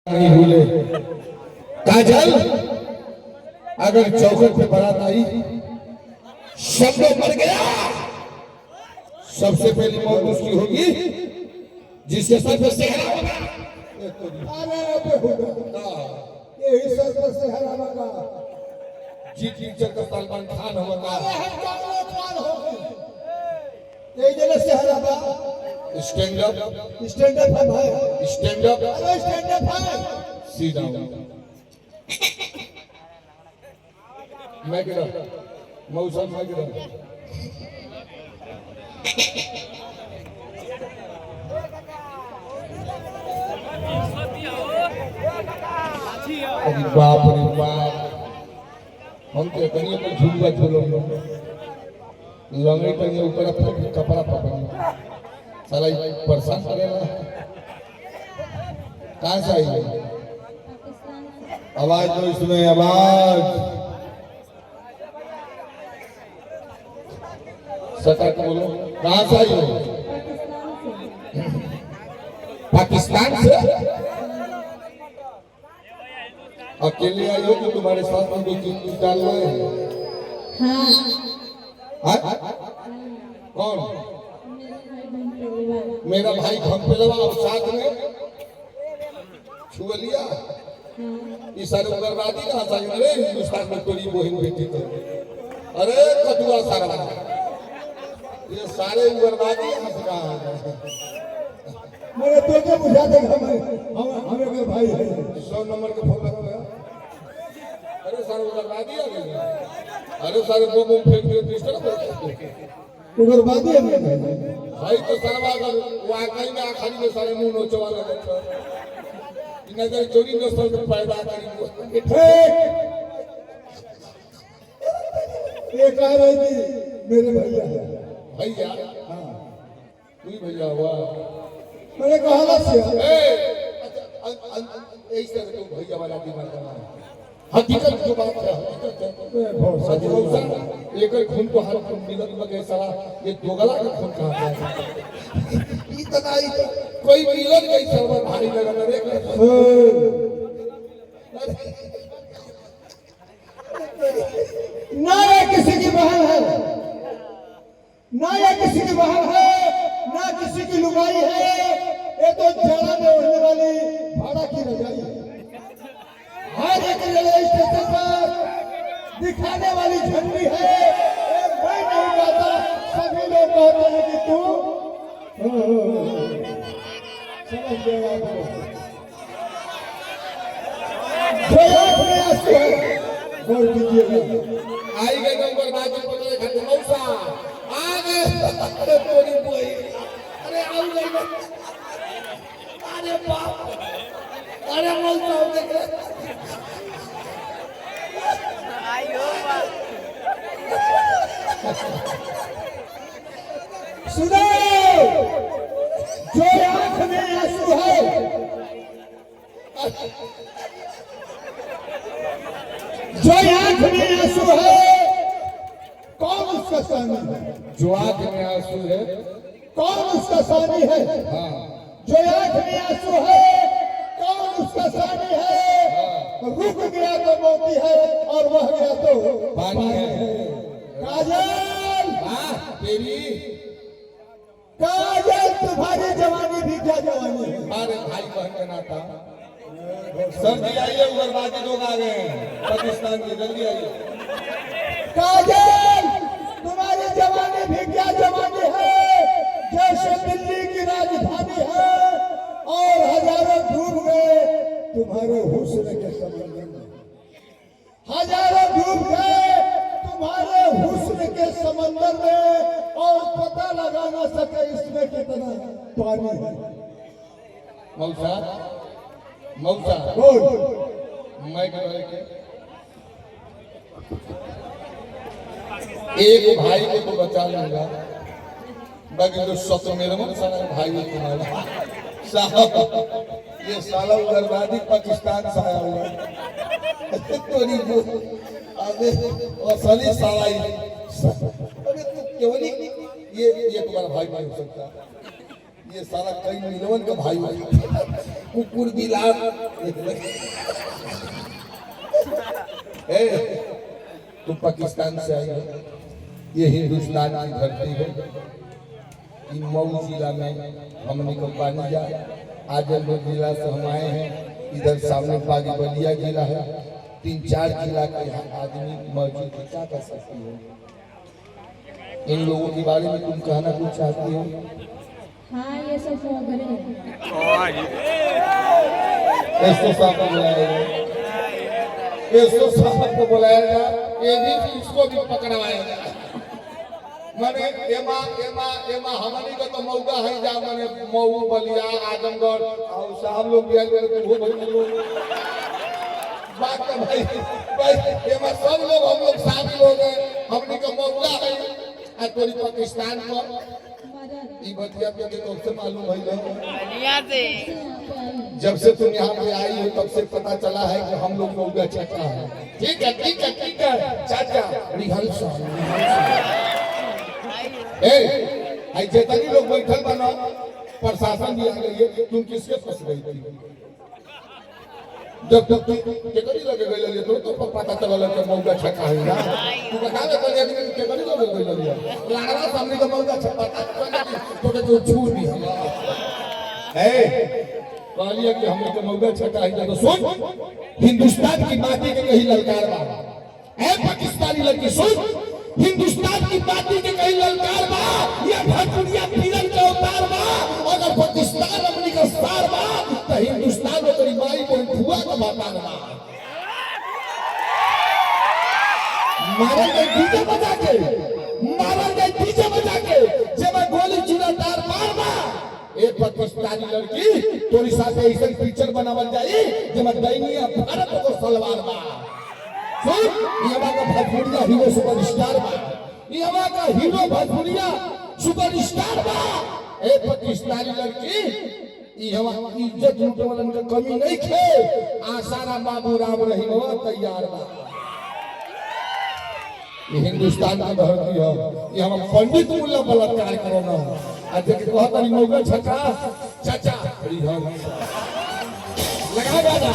नहीं भूले। काजल अगर चौखट पे बारात आई, सब लोग मर गया, सबसे पहली मौत उसकी होगी जिसके सर पे सेहरा होगा। यही सर पर सेहरा होगा। जी टीचर का सलमान खान होगा। यही जगह सेहरा बा। स्टैंड अप, स्टैंड अप है भाई। स्टैंड अप, अरे स्टैंड अप है। Seat down. मैं गिरा, मौसम मैं गिरा। अरे बाप रे बाप, हम तो कहीं पर झूलवा झूलो लंगड़ी टंगे ऊपर कपड़ा पकड़ साला परेशान करेगा। कहाँ से आई आवाज? तो इसमें आवाज सतर्क बोलो। कहाँ से आई हो? पाकिस्तान से। अकेले आई हो कि तुम्हारे साथ में कोई चीज डाल रहे हैं? हाँ। कौन? मेरा भाई घंपेलवा और साथ में छुआ लिया। ये सारे उग्रवादी कहाँ से? अरे हिंदुस्तान में तोरी बहन बेटी थे। अरे कटुआ सारा, ये सारे उग्रवादी यहाँ से कहाँ आ गए? मेरे तो क्या बुझा देगा? हमें मेरे भाई है। 100 नंबर के फोन लगा। अरे सारे उग्रवादी आ गए। अरे सारे बम फेंक दिए, डिस्टर्ब उग्रवादी है मेरे भाई। तो सरवा कर वाकई में आखिरी में सारे मुंह नोचवा लगे। इनके चोरी नस्ल में पैदा करी। ये कह रही थी मेरे भैया है। भैया? हाँ तू भैया हुआ? मैंने कहा से ऐसे तो भैया वाला दिमाग का हकीकत जो बात है, हकीकत है। एक खून को हर खून मिलत लगे साला, ये दोगला का खून कहाँ है? इतना ही कोई मिलन नहीं सर्वर भारी लगा रे। ना ये किसी की बहन है, ना ये किसी की बहन है, ना किसी की लुगाई है। ये तो जड़ा में उड़ने वाली भाड़ा की रजाई है। हर एक रेलवे स्टेशन पर दिखाने वाली झंडी है। मैं नहीं कहता, सभी लोग कहते हैं कि तू समझ गया। गौर कीजिएगा। आई गए नंबर बाजी पकड़े खाते मौसा आ गए। अरे तोरी बोई, अरे आओ गए। अरे बाप, अरे मौसा देख रहे। सुनो, जो आंख में आंसू है, जो आंख में आंसू है, कौन उसका सानी है? जो आंख में आंसू है, कौन उसका सानी है? हाँ। जो आंख में आंसू है, कौन उसका सानी है? रुक गया तो मोती है और वह गया तो पानी है। काजल, तेरी काजल, तुम्हारी जवानी भी क्या जवानी है? हमारे भाई बहन का नाता। सर जी आइए, उग्रवादी लोग आ गए हैं पाकिस्तान के, जल्दी आइए। काजल, तुम्हारी जवानी भी क्या जवानी है? जैसे दिल्ली की राजधानी है और हजारों डूब गए तुम्हारे हुस्न के समंदर में। हजारों डूब गए तुम्हारे हुस्न के समंदर में और पता लगा ना सके इसमें कितना पानी है। मौसा, मौसा बोल। मैं कह रहे के एक भाई को तो बचा लूंगा, बाकी तो सत मेरे मन सारा भाई है तुम्हारा। साहब ये साला उग्रवादी पाकिस्तान से आया हुआ है। तोरी वो अबे असली साला ही। अबे तू क्यों नहीं, ये तुम्हारा भाई नहीं हो सकता। ये सारा कई मिलवन का भाई कुकुर बिलार ए तुम पाकिस्तान से आई हो, ये हिंदुस्तान की धरती है। मऊ जिला में हमने को पानी जा आजमगढ़ जिला से हम आए हैं। इधर सामने बागी बलिया जिला है। 3-4 जिला के यहाँ आदमी मौजूद है। क्या कर सकती हो? इन लोगों के बारे में तुम कहना कुछ चाहती हो? हाँ ये सब फोगरे हैं। एसओ साहब को बुलाया जाए, एसओ साहब को बुलाया जाए, ये भी इसको भी पकड़वाया जाए। माने एमा हमारी का तो मौका है जा माने मऊ बलिया आजमगढ़ और साहब लोग भी आए तो वो भाई लोग बात का भाई एमा सब लोग हम लोग शामिल हो गए। हमने का मौका है आ तोरी पाकिस्तान को ई बतिया पे तो से मालूम है जब से तुम यहाँ पे आई हो तब से पता चला है कि हम लोग मौका चाचा है। ठीक है चाचा रिहर्सल आई जितनी लोग बैठल बना प्रशासन भी आ गई है। तुम किसके फंस गई थी? जब तक केकरी लगे गई लगे तो पता चला कि मौका छक्का है ना। तू बता दे कल आदमी केकरी लगे गई लगे लाड़ा सामने का मौका छक्का तो जो छूट भी हम कहलिए कि हम के मौका छक्का है तो सुन हिंदुस्तान की माटी के कहीं ललकार बा है। पाकिस्तानी लड़की सुन हिंदुस्तान की माटी के कहीं ललकार बा ये भटुरिया पीरन का अवतार बा। अगर पाकिस्तान अपनी का सार बा तो हिंदुस्तान में तेरी माई को धुआ का बातार बा। मारेंगे डीजे बजा के जब गोली चुरा तार मार बा। एक पाकिस्तानी लड़की तोरी साथ ऐसा पिक्चर बनावल जाई जब दैनिया भारत को सलवार बा। यहाँ का भोजपुरिया हीरो सुपरस्टार बा। यहाँ का हीरो भोजपुरिया सुपरस्टार बा। एक पाकिस्तानी लड़की यहाँ इज्जत लूटे वालन का कमी नहीं खे। आसाराम बाबू राम रहीम तैयार बा। ये हिंदुस्तान की धरती है। ये हम पंडित मुल्ला बलात्कार करना आज के कहता नहीं मौका छक्का चाचा लगा गाना।